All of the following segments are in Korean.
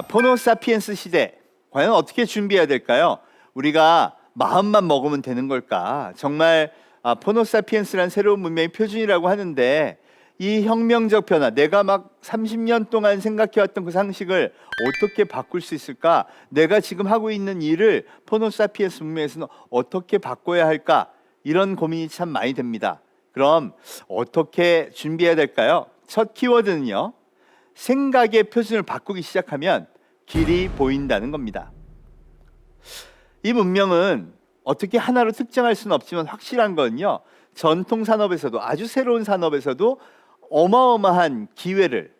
포노사피엔스 시대 과연 어떻게 준비해야 될까요? 우리가 마음만 먹으면 되는 걸까? 정말 포노사피엔스란 새로운 문명의 표준이라고 하는데 이 혁명적 변화, 내가 막 30년 동안 생각해왔던 그 상식을 어떻게 바꿀 수 있을까? 내가 지금 하고 있는 일을 포노사피엔스 문명에서는 어떻게 바꿔야 할까? 이런 고민이 참 많이 됩니다. 그럼 어떻게 준비해야 될까요? 첫 키워드는요, 생각의 표준을 바꾸기 시작하면 길이 보인다는 겁니다. 이 문명은 어떻게 하나로 특정할 수는 없지만 확실한 건요, 전통 산업에서도, 아주 새로운 산업에서도 어마어마한 기회를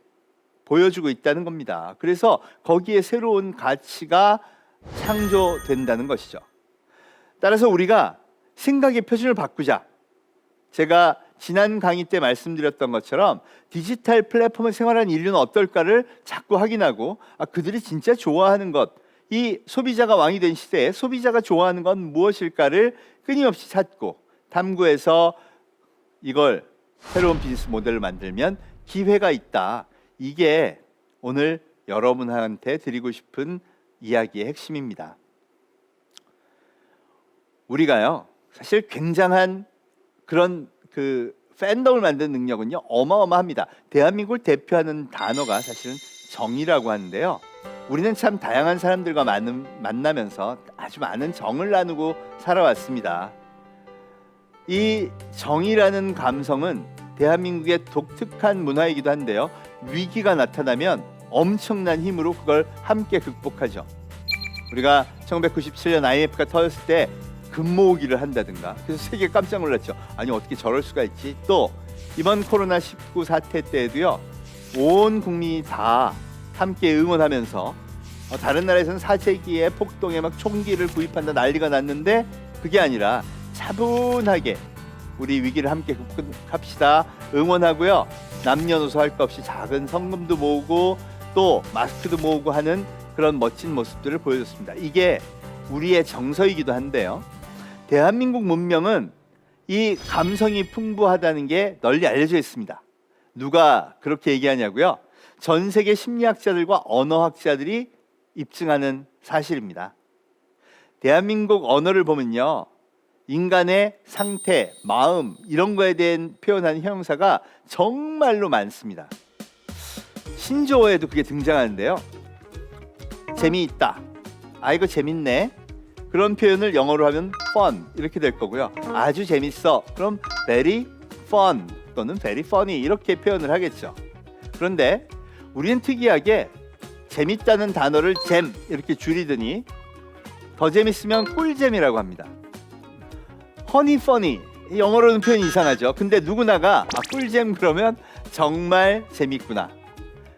보여주고 있다는 겁니다. 그래서 거기에 새로운 가치가 창조된다는 것이죠. 따라서 우리가 생각의 표준을 바꾸자. 제가 지난 강의 때 말씀드렸던 것처럼 디지털 플랫폼을 생활하는 인류는 어떨까를 자꾸 확인하고, 그들이 진짜 좋아하는 것, 이 소비자가 왕이 된 시대에 소비자가 좋아하는 건 무엇일까를 끊임없이 찾고 탐구해서 이걸 새로운 비즈니스 모델을 만들면 기회가 있다. 이게 오늘 여러분한테 드리고 싶은 이야기의 핵심입니다. 우리가요, 사실 굉장한 그런 팬덤을 만드는 능력은요, 어마어마합니다. 대한민국을 대표하는 단어가 사실은 정이라고 하는데요, 우리는 참 다양한 사람들과 만나면서 아주 많은 정을 나누고 살아왔습니다. 이 정이라는 감성은 대한민국의 독특한 문화이기도 한데요, 위기가 나타나면 엄청난 힘으로 그걸 함께 극복하죠. 우리가 1997년 IMF가 터졌을 때 금모으기를 한다든가, 그래서 세계 깜짝 놀랐죠. 아니, 어떻게 저럴 수가 있지? 또 이번 코로나19 사태 때에도요, 온 국민이 다 함께 응원하면서 다른 나라에서는 사재기에 폭동에 막 총기를 구입한다 난리가 났는데, 그게 아니라 차분하게 우리 위기를 함께 극복합시다, 응원하고요, 남녀노소 할 것 없이 작은 성금도 모으고 또 마스크도 모으고 하는 그런 멋진 모습들을 보여줬습니다. 이게 우리의 정서이기도 한데요, 대한민국 문명은 이 감성이 풍부하다는 게 널리 알려져 있습니다. 누가 그렇게 얘기하냐고요? 전 세계 심리학자들과 언어학자들이 입증하는 사실입니다. 대한민국 언어를 보면요, 인간의 상태, 마음, 이런 거에 대한 표현하는 형용사가 정말로 많습니다. 신조어에도 그게 등장하는데요, 재미있다, 이거 재밌네, 그런 표현을 영어로 하면 fun 이렇게 될 거고요. 아주 재밌어, 그럼 very fun 또는 very funny 이렇게 표현을 하겠죠. 그런데 우리는 특이하게 재밌다는 단어를 잼 이렇게 줄이더니 더 재밌으면 꿀잼이라고 합니다. honey funny, 영어로는 표현이 이상하죠. 근데 누구나가 꿀잼 그러면 정말 재밌구나.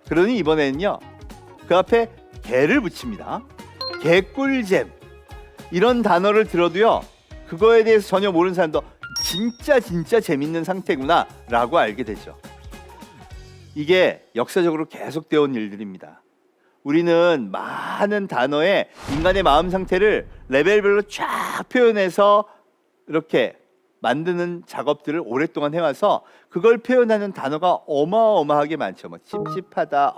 그러니 이번에는요, 그 앞에 개를 붙입니다. 개꿀잼. 이런 단어를 들어도요, 그거에 대해서 전혀 모르는 사람도 진짜 재밌는 상태구나 라고 알게 되죠. 이게 역사적으로 계속되어 온 일들입니다. 우리는 많은 단어에 인간의 마음 상태를 레벨별로 쫙 표현해서 이렇게 만드는 작업들을 오랫동안 해와서 그걸 표현하는 단어가 어마어마하게 많죠. 뭐 찝찝하다,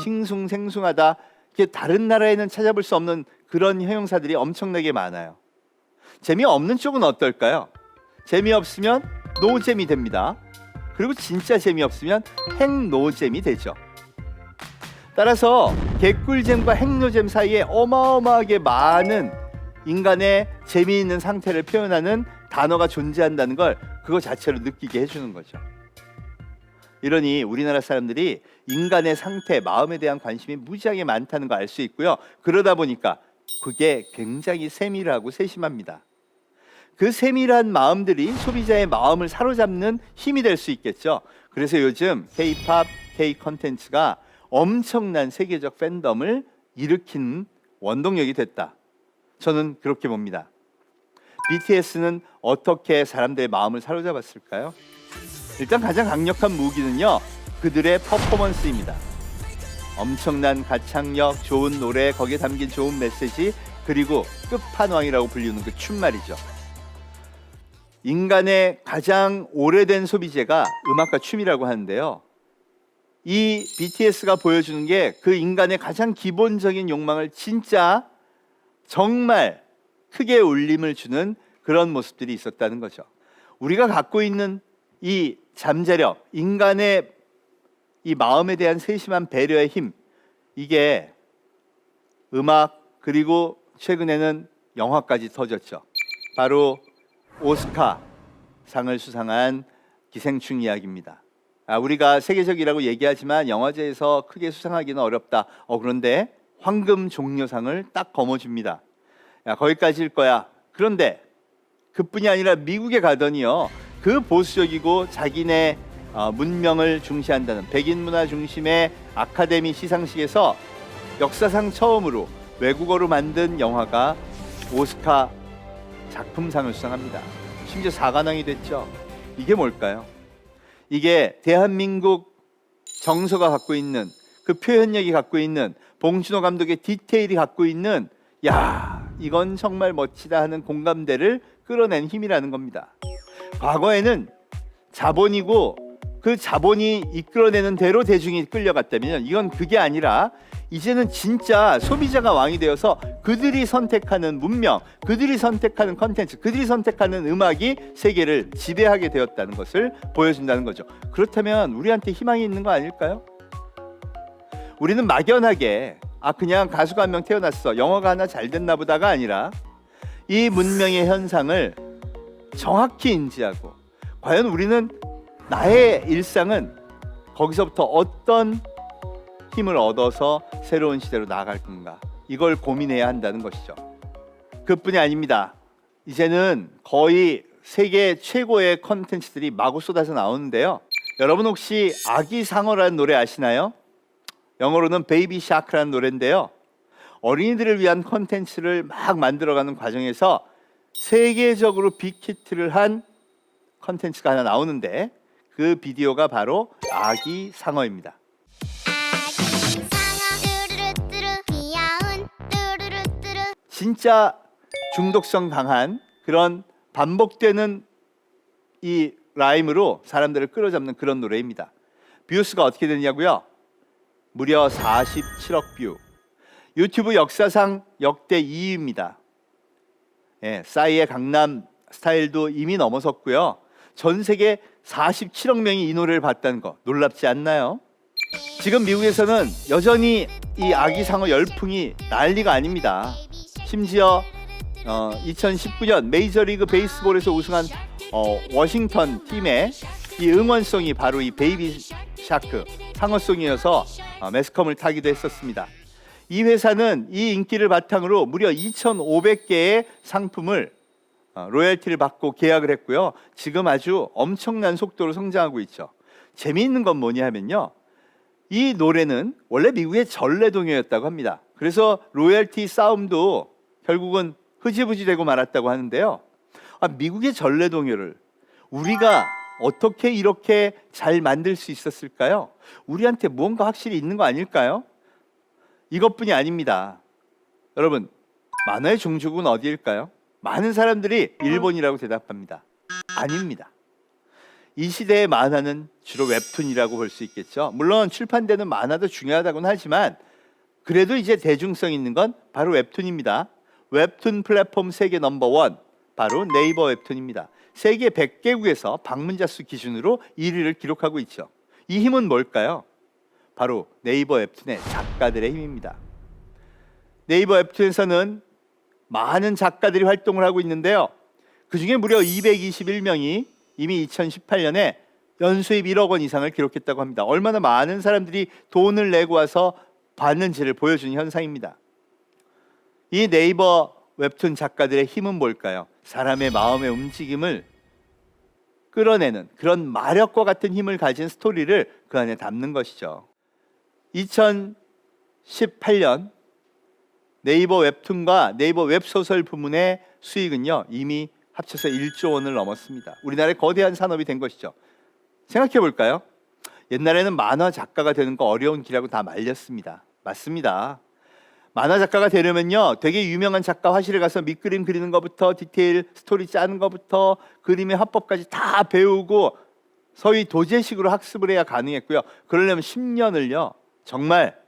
싱숭생숭하다, 이게 다른 나라에는 찾아볼 수 없는 그런 형용사들이 엄청나게 많아요. 재미없는 쪽은 어떨까요? 재미없으면 노잼이 됩니다. 그리고 진짜 재미없으면 핵노잼이 되죠. 따라서 개꿀잼과 핵노잼 사이에 어마어마하게 많은 인간의 재미있는 상태를 표현하는 단어가 존재한다는 걸 그거 자체로 느끼게 해주는 거죠. 이러니 우리나라 사람들이 인간의 상태, 마음에 대한 관심이 무지하게 많다는 거 알 수 있고요. 그러다 보니까 그게 굉장히 세밀하고 세심합니다. 그 세밀한 마음들이 소비자의 마음을 사로잡는 힘이 될 수 있겠죠. 그래서 요즘 K-팝, K-컨텐츠가 엄청난 세계적 팬덤을 일으킨 원동력이 됐다. 저는 그렇게 봅니다. BTS는 어떻게 사람들의 마음을 사로잡았을까요? 일단 가장 강력한 무기는요, 그들의 퍼포먼스입니다. 엄청난 가창력, 좋은 노래, 거기에 담긴 좋은 메시지, 그리고 끝판왕이라고 불리는 그 춤 말이죠. 인간의 가장 오래된 소비재가 음악과 춤이라고 하는데요, 이 BTS가 보여주는 게 그 인간의 가장 기본적인 욕망을 진짜 정말 크게 울림을 주는 그런 모습들이 있었다는 거죠. 우리가 갖고 있는 이 잠재력, 인간의 이 마음에 대한 세심한 배려의 힘, 이게 음악 그리고 최근에는 영화까지 터졌죠. 바로 오스카 상을 수상한 기생충 이야기입니다. 우리가 세계적이라고 얘기하지만 영화제에서 크게 수상하기는 어렵다. 그런데 황금 종려상을 딱 거머쥡니다. 거기까지일 거야. 그런데 그뿐이 아니라 미국에 가더니요, 그 보수적이고 자기네 문명을 중시한다는 백인 문화 중심의 아카데미 시상식에서 역사상 처음으로 외국어로 만든 영화가 오스카 작품상을 수상합니다. 심지어 사관왕이 됐죠. 이게 뭘까요? 이게 대한민국 정서가 갖고 있는 그 표현력이 갖고 있는 봉준호 감독의 디테일이 갖고 있는, 야, 이건 정말 멋지다 하는 공감대를 끌어낸 힘이라는 겁니다. 과거에는 자본이고 그 자본이 이끌어내는 대로 대중이 끌려갔다면, 이건 그게 아니라 이제는 진짜 소비자가 왕이 되어서 그들이 선택하는 문명, 그들이 선택하는 컨텐츠, 그들이 선택하는 음악이 세계를 지배하게 되었다는 것을 보여준다는 거죠. 그렇다면 우리한테 희망이 있는 거 아닐까요? 우리는 막연하게 그냥 가수가 한 명 태어났어, 영화가 하나 잘 됐나 보다가 아니라 이 문명의 현상을 정확히 인지하고, 과연 우리는 나의 일상은 거기서부터 어떤 힘을 얻어서 새로운 시대로 나아갈 건가, 이걸 고민해야 한다는 것이죠. 그뿐이 아닙니다. 이제는 거의 세계 최고의 컨텐츠들이 마구 쏟아져 나오는데요. 여러분 혹시 아기 상어라는 노래 아시나요? 영어로는 베이비 샤크라는 노래인데요. 어린이들을 위한 컨텐츠를 막 만들어가는 과정에서 세계적으로 빅히트를 한 컨텐츠가 하나 나오는데, 그 비디오가 바로 아기 상어입니다. 진짜 중독성 강한 그런 반복되는 이 라임으로 사람들을 끌어잡는 그런 노래입니다. 뷰수가 어떻게 되냐고요? 무려 47억 뷰. 유튜브 역사상 역대 2위입니다. 싸이의 강남 스타일도 이미 넘어섰고요. 전 세계 47억 명이 이 노래를 봤다는 거 놀랍지 않나요? 지금 미국에서는 여전히 이 아기 상어 열풍이 난리가 아닙니다. 심지어 2019년 메이저리그 베이스볼에서 우승한 워싱턴 팀의 이 응원송이 바로 이 베이비 샤크 상어송이어서 매스컴을 타기도 했었습니다. 이 회사는 이 인기를 바탕으로 무려 2,500개의 상품을 로열티를 받고 계약을 했고요. 지금 아주 엄청난 속도로 성장하고 있죠. 재미있는 건 뭐냐 하면요, 이 노래는 원래 미국의 전래동요였다고 합니다. 그래서 로열티 싸움도 결국은 흐지부지 되고 말았다고 하는데요. 미국의 전래동요를 우리가 어떻게 이렇게 잘 만들 수 있었을까요? 우리한테 무언가 확실히 있는 거 아닐까요? 이것뿐이 아닙니다. 여러분, 만화의 종주국은 어디일까요? 많은 사람들이 일본이라고 대답합니다. 아닙니다. 이 시대의 만화는 주로 웹툰이라고 볼 수 있겠죠. 물론 출판되는 만화도 중요하다고는 하지만 그래도 이제 대중성 있는 건 바로 웹툰입니다. 웹툰 플랫폼 세계 넘버원, 바로 네이버 웹툰입니다. 세계 100개국에서 방문자 수 기준으로 1위를 기록하고 있죠. 이 힘은 뭘까요? 바로 네이버 웹툰의 작가들의 힘입니다. 네이버 웹툰에서는 많은 작가들이 활동을 하고 있는데요. 그중에 무려 221명이 이미 2018년에 연수입 1억 원 이상을 기록했다고 합니다. 얼마나 많은 사람들이 돈을 내고 와서 봤는지를 보여주는 현상입니다. 이 네이버 웹툰 작가들의 힘은 뭘까요? 사람의 마음의 움직임을 끌어내는 그런 마력과 같은 힘을 가진 스토리를 그 안에 담는 것이죠. 2018년 네이버 웹툰과 네이버 웹소설 부문의 수익은요, 이미 합쳐서 1조 원을 넘었습니다. 우리나라의 거대한 산업이 된 것이죠. 생각해 볼까요? 옛날에는 만화 작가가 되는 거 어려운 길이라고 다 말렸습니다. 맞습니다. 만화 작가가 되려면요, 되게 유명한 작가 화실에 가서 밑그림 그리는 것부터 디테일 스토리 짜는 것부터 그림의 화법까지 다 배우고 소위 도제식으로 학습을 해야 가능했고요. 그러려면 10년을요 정말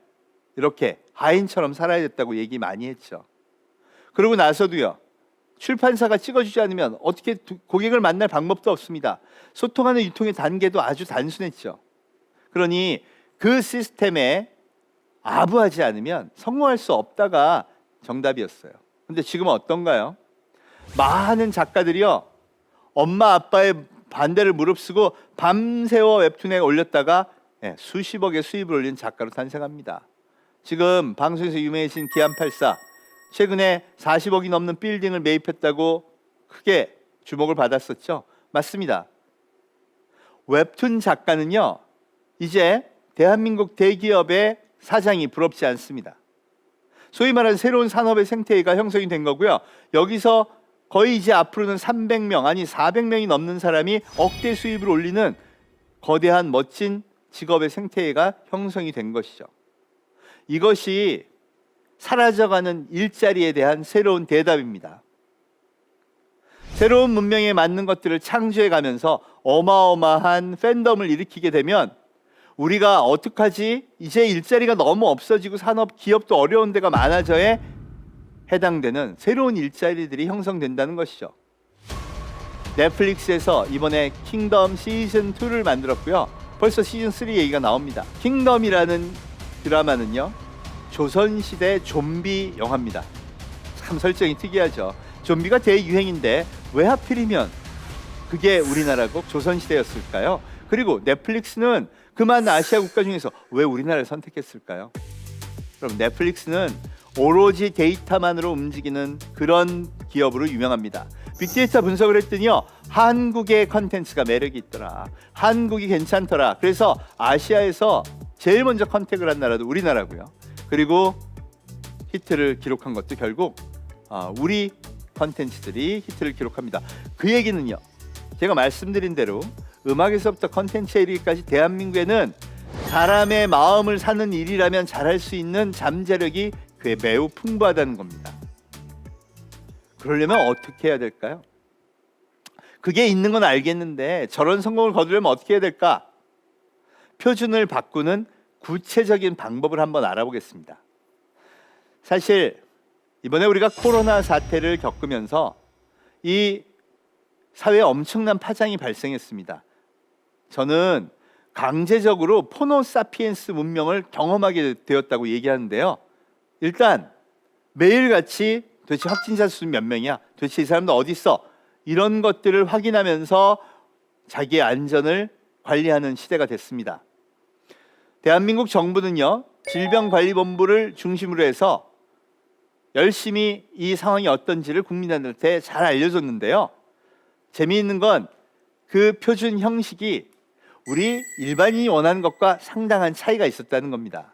이렇게 하인처럼 살아야 됐다고 얘기 많이 했죠. 그러고 나서도요 출판사가 찍어주지 않으면 어떻게 고객을 만날 방법도 없습니다. 소통하는 유통의 단계도 아주 단순했죠. 그러니 그 시스템에 아부하지 않으면 성공할 수 없다가 정답이었어요. 근데 지금은 어떤가요? 많은 작가들이요 엄마 아빠의 반대를 무릅쓰고 밤새워 웹툰에 올렸다가 수십억의 수입을 올린 작가로 탄생합니다. 지금 방송에서 유명해진 기안84 최근에 40억이 넘는 빌딩을 매입했다고 크게 주목을 받았었죠. 맞습니다. 웹툰 작가는요 이제 대한민국 대기업의 사장이 부럽지 않습니다. 소위 말하는 새로운 산업의 생태계가 형성이 된 거고요. 여기서 거의 이제 앞으로는 300명 아니 400명이 넘는 사람이 억대 수입을 올리는 거대한 멋진 직업의 생태계가 형성이 된 것이죠. 이것이 사라져가는 일자리에 대한 새로운 대답입니다. 새로운 문명에 맞는 것들을 창조해 가면서 어마어마한 팬덤을 일으키게 되면 우리가 어떡하지? 이제 일자리가 너무 없어지고 산업, 기업도 어려운 데가 많아져에 해당되는 새로운 일자리들이 형성된다는 것이죠. 넷플릭스에서 이번에 킹덤 시즌 2를 만들었고요. 벌써 시즌 3 얘기가 나옵니다. 킹덤이라는 드라마는요. 조선시대 좀비 영화입니다. 참 설정이 특이하죠. 좀비가 대유행인데 왜 하필이면 그게 우리나라고 조선시대였을까요? 그리고 넷플릭스는 그만 아시아 국가 중에서 왜 우리나라를 선택했을까요? 그럼 넷플릭스는 오로지 데이터만으로 움직이는 그런 기업으로 유명합니다. 빅데이터 분석을 했더니요. 한국의 컨텐츠가 매력이 있더라. 한국이 괜찮더라. 그래서 아시아에서 제일 먼저 컨택을 한 나라도 우리나라고요. 그리고 히트를 기록한 것도 결국 우리 컨텐츠들이 히트를 기록합니다. 그 얘기는요. 제가 말씀드린 대로 음악에서부터 컨텐츠에 이르기까지 대한민국에는 사람의 마음을 사는 일이라면 잘할 수 있는 잠재력이 매우 풍부하다는 겁니다. 그러려면 어떻게 해야 될까요? 그게 있는 건 알겠는데 저런 성공을 거두려면 어떻게 해야 될까? 표준을 바꾸는 구체적인 방법을 한번 알아보겠습니다. 사실 이번에 우리가 코로나 사태를 겪으면서 이 사회에 엄청난 파장이 발생했습니다. 저는 강제적으로 포노사피엔스 문명을 경험하게 되었다고 얘기하는데요. 일단 매일같이 도대체 확진자 수 몇 명이야? 도대체 이 사람들 어디 있어? 이런 것들을 확인하면서 자기의 안전을 관리하는 시대가 됐습니다. 대한민국 정부는요. 질병관리본부를 중심으로 해서 열심히 이 상황이 어떤지를 국민들한테 잘 알려줬는데요. 재미있는 건 그 표준 형식이 우리 일반인이 원하는 것과 상당한 차이가 있었다는 겁니다.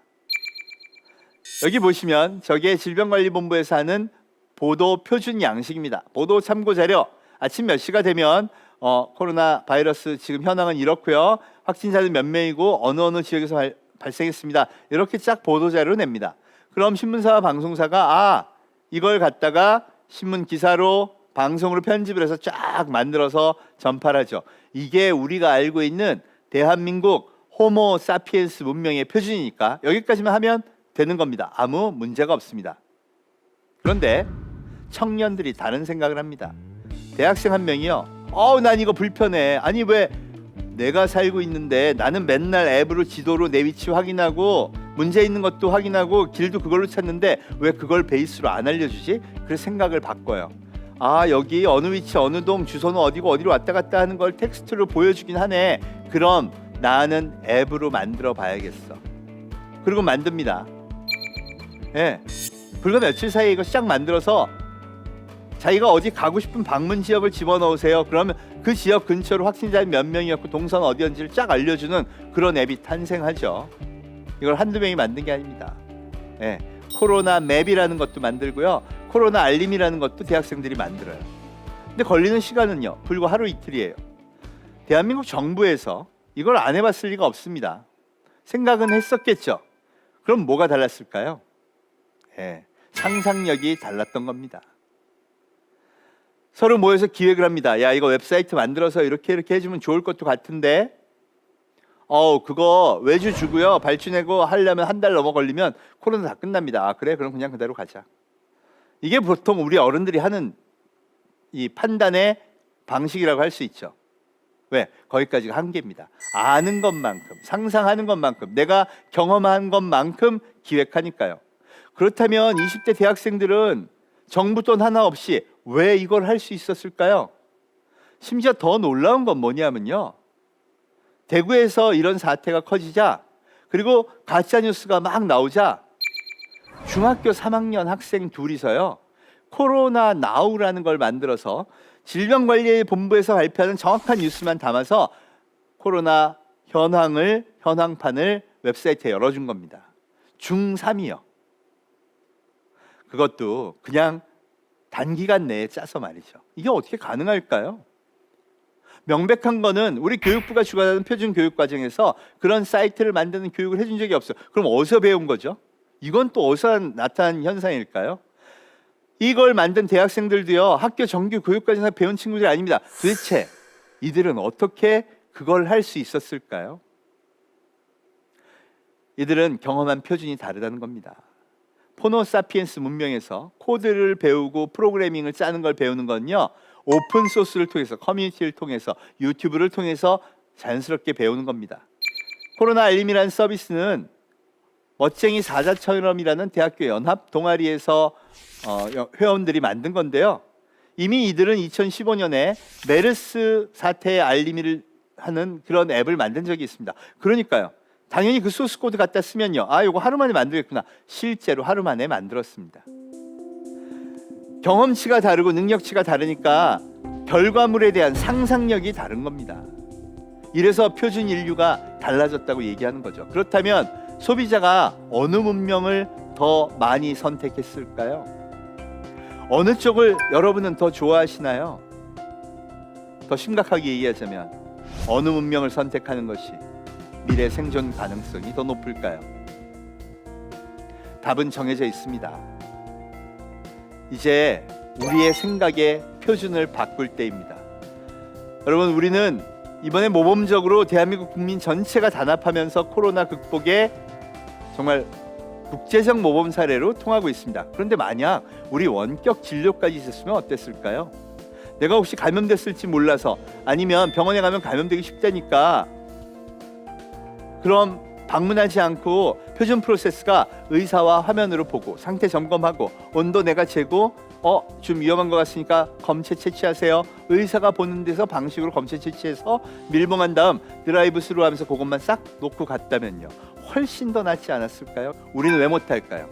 여기 보시면 저게 질병관리본부에서 하는 보도 표준 양식입니다. 보도 참고 자료. 아침 몇 시가 되면 코로나 바이러스 지금 현황은 이렇고요. 확진자는 몇 명이고 어느 지역에서 발생했습니다. 이렇게 쫙 보도 자료를 냅니다. 그럼 신문사와 방송사가 이걸 갖다가 신문 기사로 방송으로 편집을 해서 쫙 만들어서 전파를 하죠. 이게 우리가 알고 있는 대한민국 호모 사피엔스 문명의 표준이니까 여기까지만 하면 되는 겁니다. 아무 문제가 없습니다. 그런데 청년들이 다른 생각을 합니다. 대학생 한 명이요. 난 이거 불편해. 아니 왜 내가 살고 있는데 나는 맨날 앱으로 지도로 내 위치 확인하고 문제 있는 것도 확인하고 길도 그걸로 찾는데 왜 그걸 베이스로 안 알려주지? 그래서 생각을 바꿔요. 여기 어느 위치 어느 동 주소는 어디고 어디로 왔다 갔다 하는 걸 텍스트로 보여주긴 하네. 그럼 나는 앱으로 만들어 봐야겠어. 그리고 만듭니다. 불과 며칠 사이에 이거 시작 만들어서 자기가 어디 가고 싶은 방문 지역을 집어넣으세요. 그러면 그 지역 근처로 확진자는 몇 명이었고 동선 어디였는지를 쫙 알려주는 그런 앱이 탄생하죠. 이걸 한두 명이 만든 게 아닙니다. 코로나 맵이라는 것도 만들고요. 코로나 알림이라는 것도 대학생들이 만들어요. 근데 걸리는 시간은요. 불과 하루 이틀이에요. 대한민국 정부에서 이걸 안 해봤을 리가 없습니다. 생각은 했었겠죠. 그럼 뭐가 달랐을까요? 상상력이 달랐던 겁니다. 서로 모여서 기획을 합니다. 야, 이거 웹사이트 만들어서 이렇게 해주면 좋을 것도 같은데 그거 외주 주고요. 발주 내고 하려면 한 달 넘어 걸리면 코로나 다 끝납니다. 아, 그래? 그럼 그냥 그대로 가자. 이게 보통 우리 어른들이 하는 이 판단의 방식이라고 할 수 있죠. 왜? 거기까지가 한계입니다. 아는 것만큼, 상상하는 것만큼, 내가 경험한 것만큼 기획하니까요. 그렇다면 20대 대학생들은 정부 돈 하나 없이 왜 이걸 할 수 있었을까요? 심지어 더 놀라운 건 뭐냐면요. 대구에서 이런 사태가 커지자, 그리고 가짜 뉴스가 막 나오자 중학교 3학년 학생 둘이서요, 코로나 나우라는 걸 만들어서 질병관리본부에서 발표하는 정확한 뉴스만 담아서 코로나 현황판을 웹사이트에 열어준 겁니다. 중3이요. 그것도 그냥 단기간 내에 짜서 말이죠. 이게 어떻게 가능할까요? 명백한 거는 우리 교육부가 주관하는 표준교육과정에서 그런 사이트를 만드는 교육을 해준 적이 없어요. 그럼 어디서 배운 거죠? 이건 또 어디서 나타난 현상일까요? 이걸 만든 대학생들도요, 학교 정규 교육과정에서 배운 친구들이 아닙니다. 도대체 이들은 어떻게 그걸 할 수 있었을까요? 이들은 경험한 표준이 다르다는 겁니다. 호모사피엔스 문명에서 코드를 배우고 프로그래밍을 짜는 걸 배우는 건요, 오픈 소스를 통해서, 커뮤니티를 통해서, 유튜브를 통해서 자연스럽게 배우는 겁니다. 코로나 알림이라는 서비스는 멋쟁이 사자처럼이라는 대학교 연합 동아리에서 회원들이 만든 건데요. 이미 이들은 2015년에 메르스 사태의 알림을 하는 그런 앱을 만든 적이 있습니다. 그러니까요, 당연히 그 소스 코드 갖다 쓰면요, 이거 하루 만에 만들겠구나. 실제로 하루 만에 만들었습니다. 경험치가 다르고 능력치가 다르니까 결과물에 대한 상상력이 다른 겁니다. 이래서 표준 인류가 달라졌다고 얘기하는 거죠. 그렇다면 소비자가 어느 문명을 더 많이 선택했을까요? 어느 쪽을 여러분은 더 좋아하시나요? 더 심각하게 얘기하자면 어느 문명을 선택하는 것이 미래 생존 가능성이 더 높을까요? 답은 정해져 있습니다. 이제 우리의 생각의 표준을 바꿀 때입니다. 여러분, 우리는 이번에 모범적으로 대한민국 국민 전체가 단합하면서 코로나 극복에 정말 국제적 모범 사례로 통하고 있습니다. 그런데 만약 우리 원격 진료까지 있었으면 어땠을까요? 내가 혹시 감염됐을지 몰라서, 아니면 병원에 가면 감염되기 쉽다니까 그럼 방문하지 않고 표준 프로세스가 의사와 화면으로 보고 상태 점검하고 온도 내가 재고 좀 위험한 것 같으니까 검체 채취하세요. 의사가 보는 데서 방식으로 검체 채취해서 밀봉한 다음 드라이브 스루 하면서 그것만 싹 놓고 갔다면요, 훨씬 더 낫지 않았을까요? 우리는 왜 못할까요?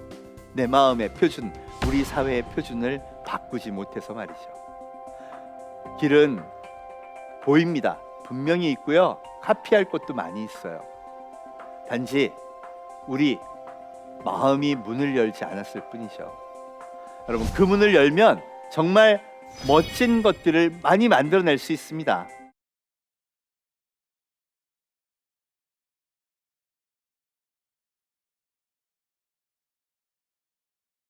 내 마음의 표준, 우리 사회의 표준을 바꾸지 못해서 말이죠. 길은 보입니다. 분명히 있고요, 카피할 것도 많이 있어요. 단지 우리 마음이 문을 열지 않았을 뿐이죠. 여러분, 그 문을 열면 정말 멋진 것들을 많이 만들어낼 수 있습니다.